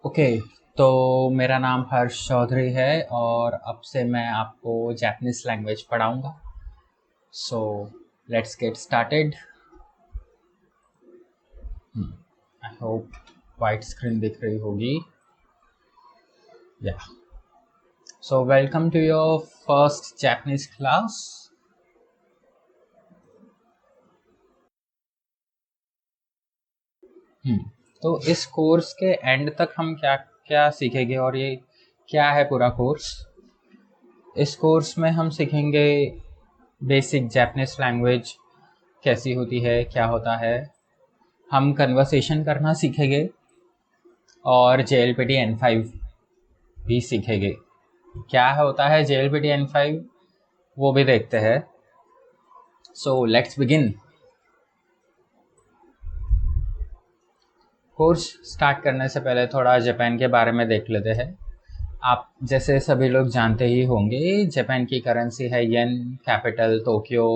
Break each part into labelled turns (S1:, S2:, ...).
S1: Okay. तो मेरा नाम हर्ष चौधरी है और अब से मैं आपको जापानीज़ लैंग्वेज पढ़ाऊँगा। So let's get started. I hope white screen दिख रही होगी। या so welcome to your first Japanese class. तो इस कोर्स के एंड तक हम क्या क्या सीखेंगे और ये क्या है पूरा कोर्स। इस कोर्स में हम सीखेंगे बेसिक जापानीज़ लैंग्वेज कैसी होती है, क्या होता है। हम कन्वर्सेशन करना सीखेंगे और JLPT N5 भी सीखेंगे। क्या होता है JLPT N5 वो भी देखते हैं। So let's begin. Course start करने से पहले थोड़ा जापान के बारे में देख लेते हैं। आप जैसे सभी लोग जानते ही होंगे, जापान की करेंसी है येन, कैपिटल टोक्यो,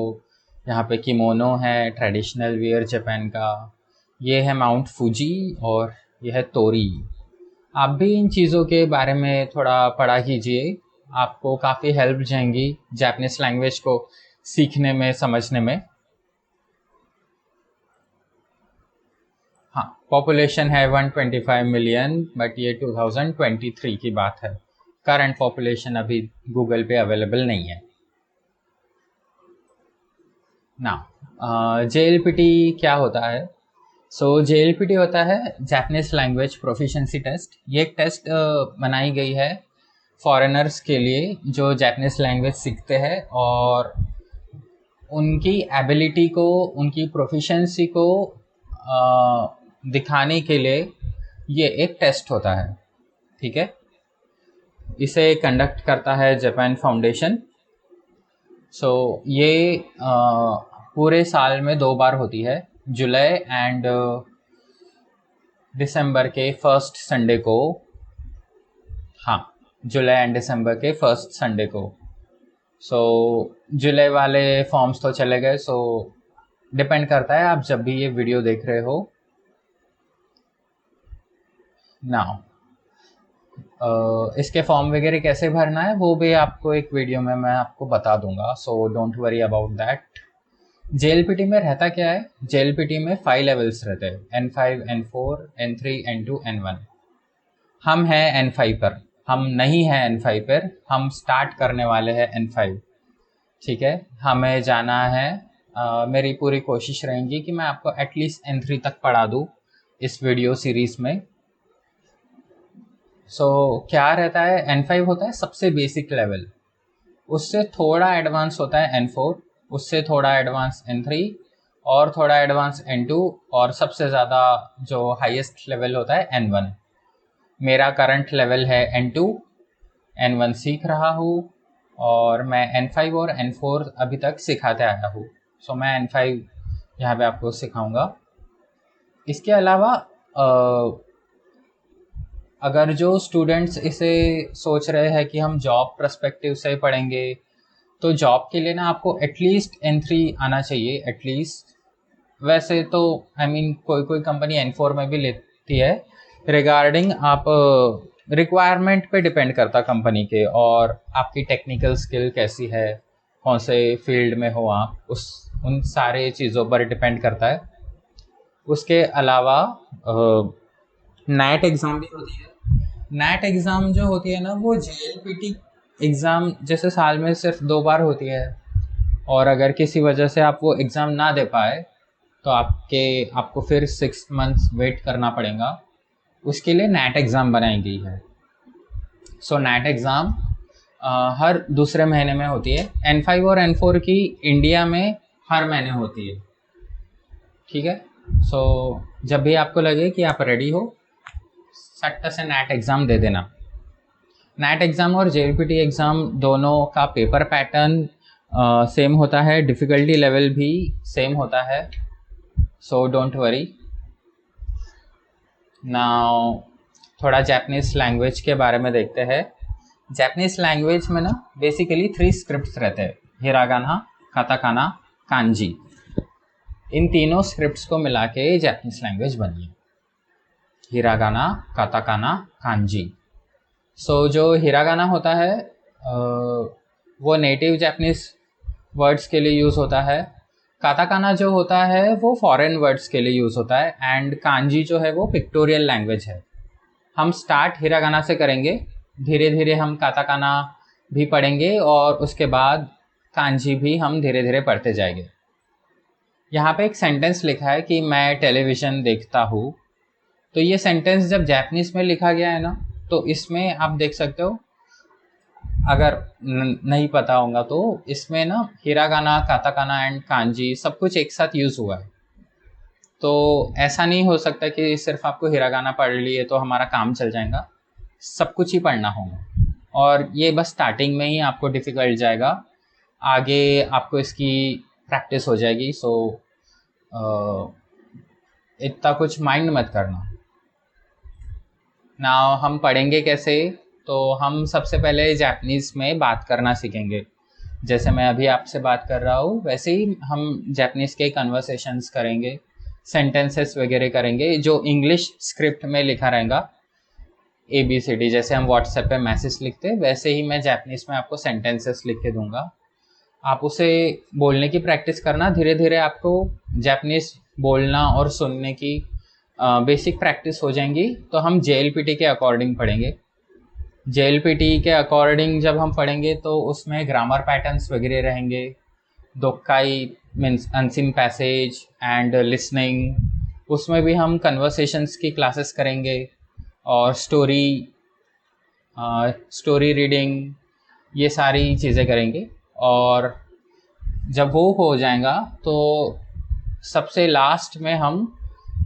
S1: यहाँ पे किमोनो है ट्रेडिशनल वियर जापान का, ये है माउंट फूजी और यह है तोरी। आप भी इन चीज़ों के बारे में थोड़ा पढ़ा कीजिए, आपको काफ़ी हेल्प जाएंगी जापानीज़ लैंग्वेज को सीखने में, समझने में। हाँ, पॉपुलेशन है 125 मिलियन, बट ये 2023 की बात है। करंट पॉपुलेशन अभी गूगल पे अवेलेबल नहीं है ना। JLPT क्या होता है? सो JLPT होता है जापानीज़ लैंग्वेज प्रोफिशिएंसी टेस्ट। ये एक टेस्ट बनाई गई है फॉरेनर्स के लिए जो जापानीज़ लैंग्वेज सीखते हैं और उनकी एबिलिटी को, उनकी प्रोफिशिएंसी को दिखाने के लिए ये एक टेस्ट होता है। ठीक है, इसे कंडक्ट करता है जापान फाउंडेशन। सो ये पूरे साल में 2 बार होती है, जुलाई एंड दिसंबर के फर्स्ट संडे को। हाँ, जुलाई एंड दिसंबर के फर्स्ट संडे को। सो जुलाई वाले फॉर्म्स तो चले गए, सो डिपेंड करता है आप जब भी ये वीडियो देख रहे हो। नाउ इसके फॉर्म वगैरह कैसे भरना है वो भी आपको एक वीडियो में मैं आपको बता दूंगा, so don't worry about that. JLPT में रहता क्या है? JLPT में 5 लेवल्स रहते हैं, N5, N4, N3, N2, N1। हम हैं N5 पर, हम नहीं हैं N5 पर, हम स्टार्ट करने वाले हैं N5। ठीक है, हमें जाना है। मेरी पूरी कोशिश रहेगी कि मैं आपको एटलीस्ट N3 तक पढ़ा दूँ इस वीडियो सीरीज़ में। सो क्या रहता है? N5 होता है सबसे बेसिक लेवल, उससे थोड़ा एडवांस होता है N4, उससे थोड़ा एडवांस N3 और थोड़ा एडवांस N2 और सबसे ज़्यादा जो हाईएस्ट लेवल होता है N1। मेरा करंट लेवल है N2, N1 सीख रहा हूँ और मैं N5 और N4 अभी तक सिखाते आया हूँ। सो मैं N5 यहाँ पे आपको सिखाऊंगा। इसके अलावा अगर जो स्टूडेंट्स इसे सोच रहे हैं कि हम जॉब पर्सपेक्टिव से पढ़ेंगे, तो जॉब के लिए ना आपको एटलीस्ट N3 आना चाहिए, एटलीस्ट। वैसे तो कोई कोई कंपनी N4 में भी लेती है, रिगार्डिंग आप रिक्वायरमेंट पे डिपेंड करता कंपनी के और आपकी टेक्निकल स्किल कैसी है, कौन से फील्ड में हो आप, उन सारे चीज़ों पर डिपेंड करता है। उसके अलावा नैट एग्ज़ाम भी होती है। नैट एग्ज़ाम जो होती है ना, वो JLPT एग्ज़ाम जैसे साल में सिर्फ 2 बार होती है, और अगर किसी वजह से आप वो एग्ज़ाम ना दे पाए तो आपको फिर 6 मंथ्स वेट करना पड़ेगा। उसके लिए नैट एग्ज़ाम बनाई गई है। सो नैट एग्ज़ाम हर दूसरे महीने में होती है। N5 और N4 की इंडिया में हर महीने होती है। ठीक है, सो जब भी आपको लगे कि आप रेडी हो, सट्ट से नैट एग्ज़ाम दे देना। नैट एग्ज़ाम और JLPT एग्ज़ाम दोनों का पेपर पैटर्न सेम होता है, डिफ़िकल्टी लेवल भी सेम होता है, सो डोंट वरी। नाउ थोड़ा जापानीज़ लैंग्वेज के बारे में देखते हैं। जापानीज़ लैंग्वेज में ना बेसिकली 3 स्क्रिप्ट्स रहते हैं, हिरागाना, काताकाना, कांजी। इन तीनों स्क्रिप्ट्स को मिला के जापानीज़ लैंग्वेज बनी है। Hiragana, katakana, kanji. सो जो हिरागाना होता है वो नेटिव जापानीज वर्ड्स के लिए यूज़ होता है। काताकाना जो होता है वो फॉरेन वर्ड्स के लिए यूज़ होता है। एंड कांजी जो है वो पिक्टोरियल लैंग्वेज है। हम स्टार्ट हिरागाना से करेंगे, धीरे धीरे हम काताकाना भी पढ़ेंगे और उसके बाद कांजी भी हम धीरे धीरे पढ़ते जाएंगे। यहाँ पे एक सेंटेंस लिखा है कि मैं टेलीविज़न देखता हूँ। तो ये सेंटेंस जब जापानीज़ में लिखा गया है ना, तो इसमें आप देख सकते हो, अगर नहीं पता होगा तो इसमें ना हिरागाना, काताकाना एंड कांजी सब कुछ एक साथ यूज़ हुआ है। तो ऐसा नहीं हो सकता कि सिर्फ आपको हिरागाना पढ़ लिए तो हमारा काम चल जाएगा, सब कुछ ही पढ़ना होगा। और ये बस स्टार्टिंग में ही आपको डिफ़िकल्ट जाएगा, आगे आपको इसकी प्रैक्टिस हो जाएगी। सो इतना कुछ माइंड मत करना। ना हम पढ़ेंगे कैसे, तो हम सबसे पहले जापानीज़ में बात करना सीखेंगे। जैसे मैं अभी आपसे बात कर रहा हूँ वैसे ही हम जापानीज़ के कन्वर्सेशंस करेंगे, सेंटेंसेस वगैरह करेंगे जो इंग्लिश स्क्रिप्ट में लिखा रहेगा, ABCD। जैसे हम व्हाट्सएप पे मैसेज लिखते हैं वैसे ही मैं जापानीज़ में आपको सेंटेंसेस लिख के दूंगा। आप उसे बोलने की प्रैक्टिस करना। धीरे धीरे आपको जापानीज़ बोलना और सुनने की बेसिक प्रैक्टिस हो जाएंगी। तो हम JLPT के अकॉर्डिंग पढ़ेंगे। JLPT के अकॉर्डिंग जब हम पढ़ेंगे तो उसमें ग्रामर पैटर्न्स वगैरह रहेंगे, दोक्काई means unseen passage and listening. उसमें भी हम कन्वर्सेशंस की क्लासेस करेंगे और स्टोरी रीडिंग, ये सारी चीज़ें करेंगे। और जब वो हो जाएगा तो सबसे लास्ट में हम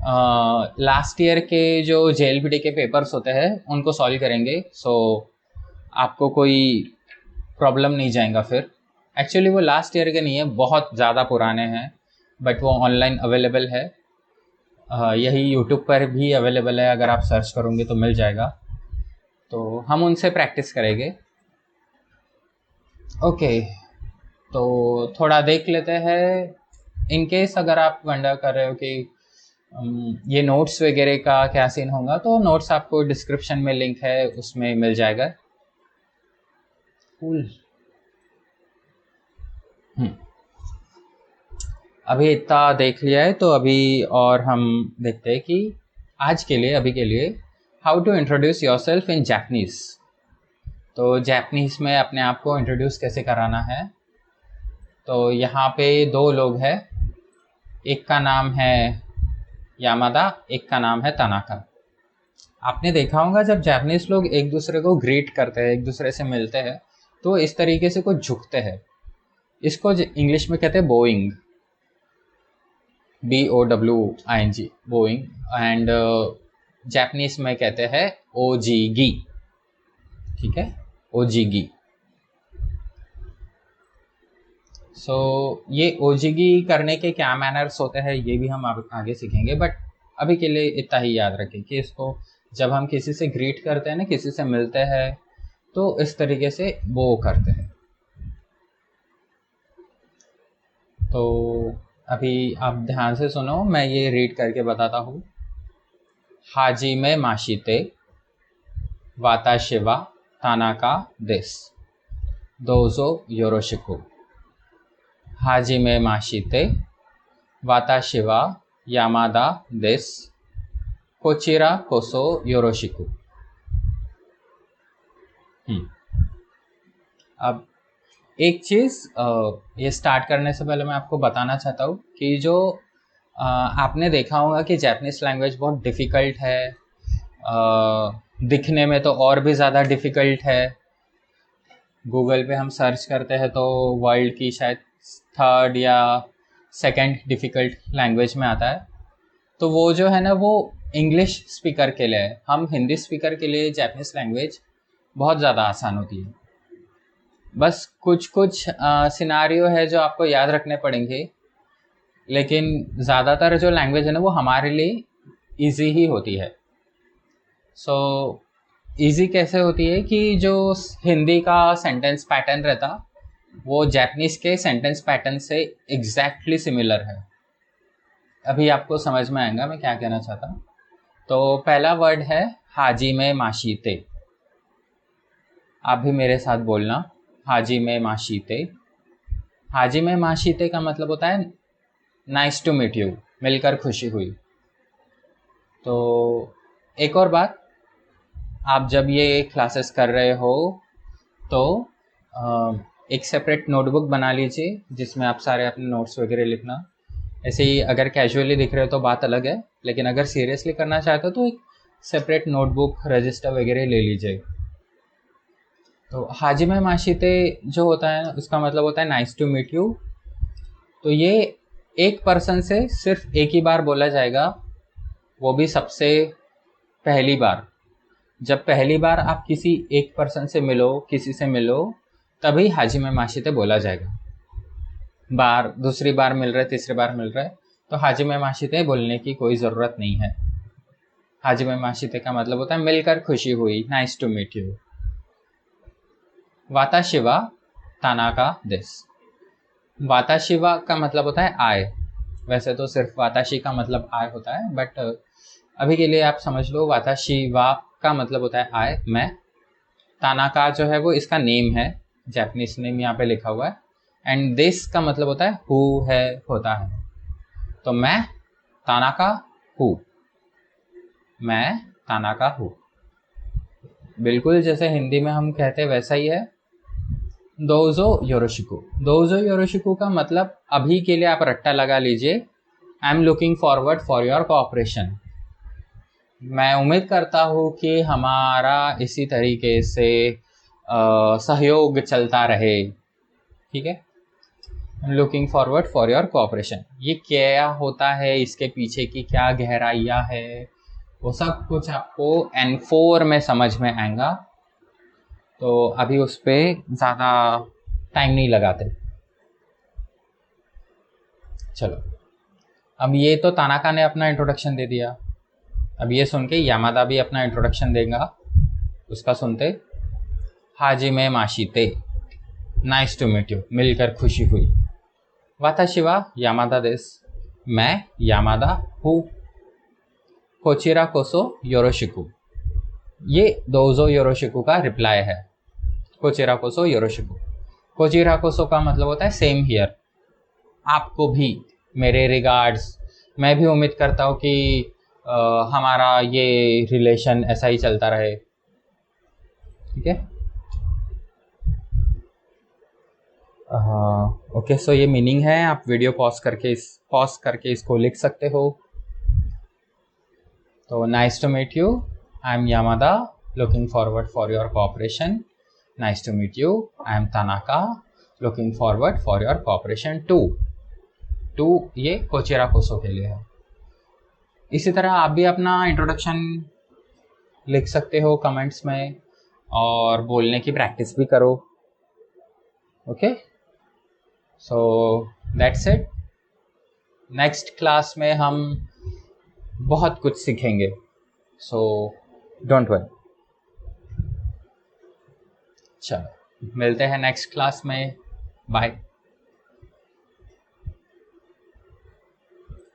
S1: लास्ट ईयर के जो JLPT के पेपर्स होते हैं उनको सॉल्व करेंगे। सो आपको कोई प्रॉब्लम नहीं जाएगा फिर। एक्चुअली वो लास्ट ईयर के नहीं है, बहुत ज़्यादा पुराने हैं, बट वो ऑनलाइन अवेलेबल है। यही यूट्यूब पर भी अवेलेबल है, अगर आप सर्च करोगे तो मिल जाएगा। तो हम उनसे प्रैक्टिस करेंगे। ओके, तो थोड़ा देख लेते हैं। इन केस अगर आप वंडर कर रहे हो कि ये नोट्स वगैरह का क्या सीन होगा, तो नोट्स आपको डिस्क्रिप्शन में लिंक है, उसमें मिल जाएगा। कूल। अभी इतना देख लिया है, तो अभी और हम देखते हैं कि आज के लिए, अभी के लिए, how to introduce yourself in Japanese. तो जापनीज़ में अपने आप को इंट्रोड्यूस कैसे कराना है। तो यहाँ पे दो लोग हैं, एक का नाम है यामादा, एक का नाम है तनाका। आपने देखा होगा जब जापानीज लोग एक दूसरे को ग्रीट करते हैं, एक दूसरे से मिलते हैं, तो इस तरीके से कुछ झुकते हैं। इसको इंग्लिश में कहते हैं Boeing, BOWING, Boeing. And Japanese में कहते हैं ओजीगी। ठीक है, ओजीगी। सो ये ओजीगी करने के क्या मैनर्स होते हैं ये भी हम आगे सीखेंगे, बट अभी के लिए इतना ही याद रखें कि इसको जब हम किसी से ग्रीट करते हैं ना, किसी से मिलते हैं, तो इस तरीके से वो करते हैं। तो अभी आप ध्यान से सुनो, मैं ये रीड करके बताता हूँ। हाजिमे माशिते वाताशिवा तानाका देस दोजो योरोशिको। हाजिमे माशिते वाताशिवा यामादा देस कोचिरा कोसो योरोशिकु। अब एक चीज़ ये स्टार्ट करने से पहले मैं आपको बताना चाहता हूँ कि जो आपने देखा होगा कि जापानीज लैंग्वेज बहुत डिफ़िकल्ट है, दिखने में तो और भी ज़्यादा डिफ़िकल्ट है। गूगल पे हम सर्च करते हैं तो वर्ल्ड की शायद 3rd या 2nd डिफ़िकल्ट लैंग्वेज में आता है। तो वो जो है ना, वो इंग्लिश स्पीकर के लिए है। हम हिंदी स्पीकर के लिए जापानीज लैंग्वेज बहुत ज़्यादा आसान होती है। बस कुछ कुछ सिनारियो है जो आपको याद रखने पड़ेंगे, लेकिन ज़्यादातर जो लैंग्वेज है ना वो हमारे लिए इजी ही होती है। सो इजी कैसे होती है कि जो हिंदी का सेंटेंस पैटर्न रहता वो जापानीज के सेंटेंस पैटर्न से एग्जैक्टली सिमिलर है। अभी आपको समझ में आएगा मैं क्या कहना चाहता हूँ। तो पहला वर्ड है हाजी में माशीते। आप भी मेरे साथ बोलना, हाजी में माशीते। हाजी में माशीते का मतलब होता है नाइस टू मीट यू, मिलकर खुशी हुई। तो एक और बात, आप जब ये क्लासेस कर रहे हो तो एक सेपरेट नोटबुक बना लीजिए जिसमें आप सारे अपने नोट्स वगैरह लिखना। ऐसे ही अगर कैजुअली दिख रहे हो तो बात अलग है, लेकिन अगर सीरियसली करना चाहते हो तो एक सेपरेट नोटबुक रजिस्टर वगैरह ले लीजिए। तो हाजी में माशीते जो होता है उसका मतलब होता है नाइस टू मीट यू। तो ये एक पर्सन से सिर्फ एक ही बार बोला जाएगा, वो भी सबसे पहली बार। जब पहली बार आप किसी एक पर्सन से मिलो, किसी से मिलो, तभी हाजी में माशीते बोला जाएगा। दूसरी बार मिल रहा है, तीसरी बार मिल रहा है तो हाजी में माशीते बोलने की कोई ज़रूरत नहीं है। हाजी में माशीते का मतलब होता है मिलकर खुशी हुई, नाइस टू मीट यू। वाताशिवा तानाका देस। वाताशिवा का मतलब होता है आय। वैसे तो सिर्फ वाताशी का मतलब आय होता है, बट अभी के लिए आप समझ लो वाताशिवा का मतलब होता है आय, मैं। तानाका जो है वो इसका नेम है, जापानीज नेम यहाँ पे लिखा हुआ है। एंड दिस का मतलब होता है हु है, होता है। तो मैं तानाका हूँ, मैं तानाका हूँ। बिल्कुल जैसे हिंदी में हम कहते हैं वैसा ही है। दोजो योरोशिकु। दोजो योरोशिकु का मतलब अभी के लिए आप रट्टा लगा लीजिए, I am looking forward for your cooperation. मैं उम्मीद करता हूँ कि हमारा इसी तरीके से सहयोग चलता रहे। ठीक है, looking forward for your cooperation. ये क्या होता है, इसके पीछे की क्या गहराइयाँ है, वो सब कुछ आपको N4 में समझ में आएगा। तो अभी उस पर ज़्यादा टाइम नहीं लगाते। चलो, अब ये तो तानाका ने अपना इंट्रोडक्शन दे दिया। अब ये सुन के यामादा भी अपना इंट्रोडक्शन देगा। उसका सुनते, हाजी में माशीते, नाइस टू मीट यू, मिलकर खुशी हुई। वाताशिवा यामादा देस, मैं यामादा हूँ। कोचिरा कोसो योरोशिकु, ये दोजो योरोशिकु का रिप्लाई है। कोचिरा कोसो योरोशिकु। कोचिरा कोसो का मतलब होता है सेम हियर, आपको भी मेरे रिगार्ड्स। मैं भी उम्मीद करता हूँ कि हमारा ये रिलेशन ऐसा ही चलता रहे। ठीक है, ओके। सो ये मीनिंग है, आप वीडियो पॉज करके इसको लिख सकते हो। तो nice to meet you, I am Yamada, looking forward for your cooperation. Nice to meet you, I am Tanaka, looking forward for your cooperation टू ये कोचिरा कोसो के लिए है। इसी तरह आप भी अपना इंट्रोडक्शन लिख सकते हो कमेंट्स में, और बोलने की प्रैक्टिस भी करो। Okay, so that's it. Next class में हम बहुत कुछ सीखेंगे, सो डोंट वरी। चलो, मिलते हैं नेक्स्ट क्लास में। बाय।